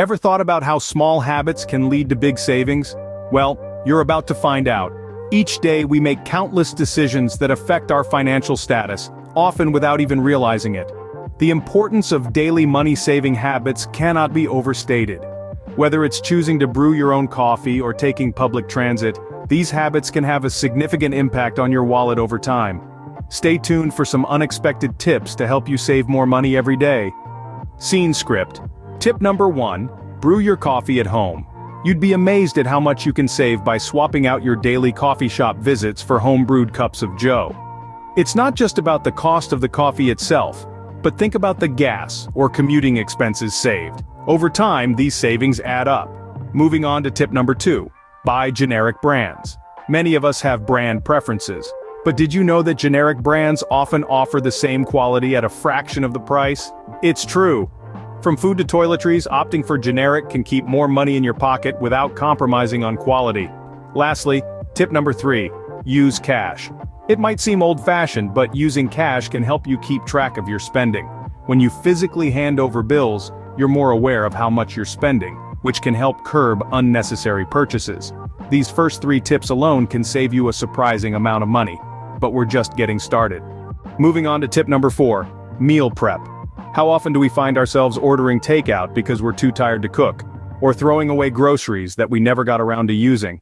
Ever thought about how small habits can lead to big savings? Well, you're about to find out. Each day we make countless decisions that affect our financial status, often without even realizing it. The importance of daily money-saving habits cannot be overstated. Whether it's choosing to brew your own coffee or taking public transit, these habits can have a significant impact on your wallet over time. Stay tuned for some unexpected tips to help you save more money every day. Scene script. Tip number 1, brew your coffee at home. You'd be amazed at how much you can save by swapping out your daily coffee shop visits for home-brewed cups of joe. It's not just about the cost of the coffee itself, but think about the gas or commuting expenses saved. Over time, these savings add up. Moving on to tip number 2, buy generic brands. Many of us have brand preferences, but did you know that generic brands often offer the same quality at a fraction of the price? It's true. From food to toiletries, opting for generic can keep more money in your pocket without compromising on quality. Lastly, tip number 3, use cash. It might seem old-fashioned, but using cash can help you keep track of your spending. When you physically hand over bills, you're more aware of how much you're spending, which can help curb unnecessary purchases. These first 3 tips alone can save you a surprising amount of money, but we're just getting started. Moving on to tip number 4, meal prep. How often do we find ourselves ordering takeout because we're too tired to cook, or throwing away groceries that we never got around to using?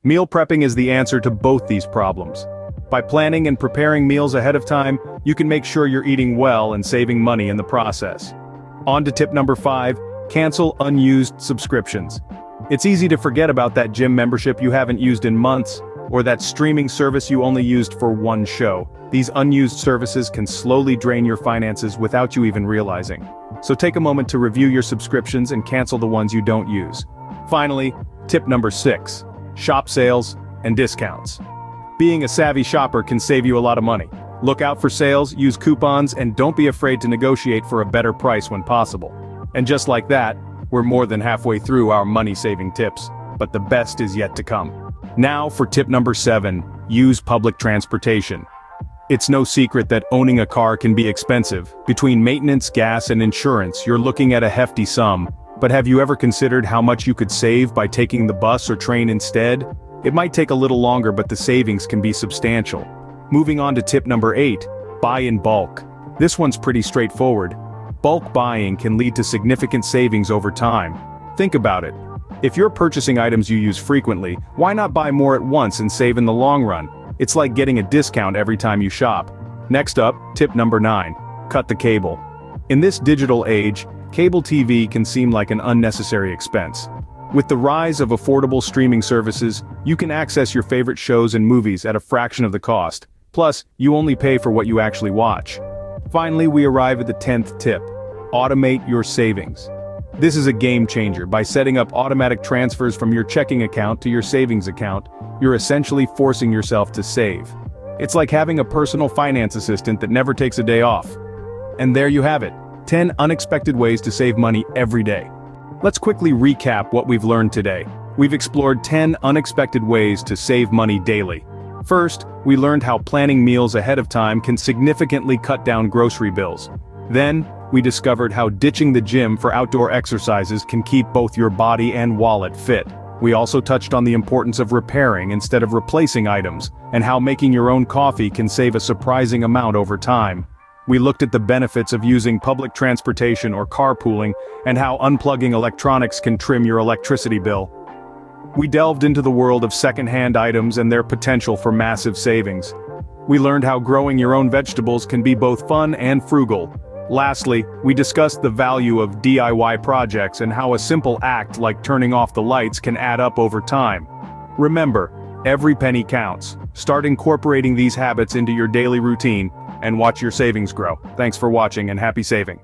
Meal prepping is the answer to both these problems. By planning and preparing meals ahead of time, you can make sure you're eating well and saving money in the process. On to tip number 5, cancel unused subscriptions. It's easy to forget about that gym membership you haven't used in months, or that streaming service you only used for one show. These unused services can slowly drain your finances without you even realizing. So take a moment to review your subscriptions and cancel the ones you don't use. Finally, tip number 6, shop sales and discounts. Being a savvy shopper can save you a lot of money. Look out for sales, use coupons, and don't be afraid to negotiate for a better price when possible. And just like that, we're more than halfway through our money-saving tips, but the best is yet to come. Now for tip number 7, use public transportation. It's no secret that owning a car can be expensive. Between maintenance, gas, and insurance, you're looking at a hefty sum. But have you ever considered how much you could save by taking the bus or train instead? It might take a little longer, but the savings can be substantial. Moving on to tip number 8, buy in bulk. This one's pretty straightforward. Bulk buying can lead to significant savings over time. Think about it. If you're purchasing items you use frequently, why not buy more at once and save in the long run? It's like getting a discount every time you shop. Next up, tip number 9, cut the cable. In this digital age, cable TV can seem like an unnecessary expense. With the rise of affordable streaming services, you can access your favorite shows and movies at a fraction of the cost. Plus, you only pay for what you actually watch. Finally, we arrive at the 10th tip, automate your savings. This is a game changer. By setting up automatic transfers from your checking account to your savings account, you're essentially forcing yourself to save. It's like having a personal finance assistant that never takes a day off. And there you have it, 10 unexpected ways to save money every day. Let's quickly recap what we've learned today. We've explored 10 unexpected ways to save money daily. First, we learned how planning meals ahead of time can significantly cut down grocery bills. Then, we discovered how ditching the gym for outdoor exercises can keep both your body and wallet fit. We also touched on the importance of repairing instead of replacing items, and how making your own coffee can save a surprising amount over time. We looked at the benefits of using public transportation or carpooling, and how unplugging electronics can trim your electricity bill. We delved into the world of second-hand items and their potential for massive savings. We learned how growing your own vegetables can be both fun and frugal. Lastly, we discussed the value of DIY projects and how a simple act like turning off the lights can add up over time. Remember, every penny counts. Start incorporating these habits into your daily routine, and watch your savings grow. Thanks for watching and happy saving.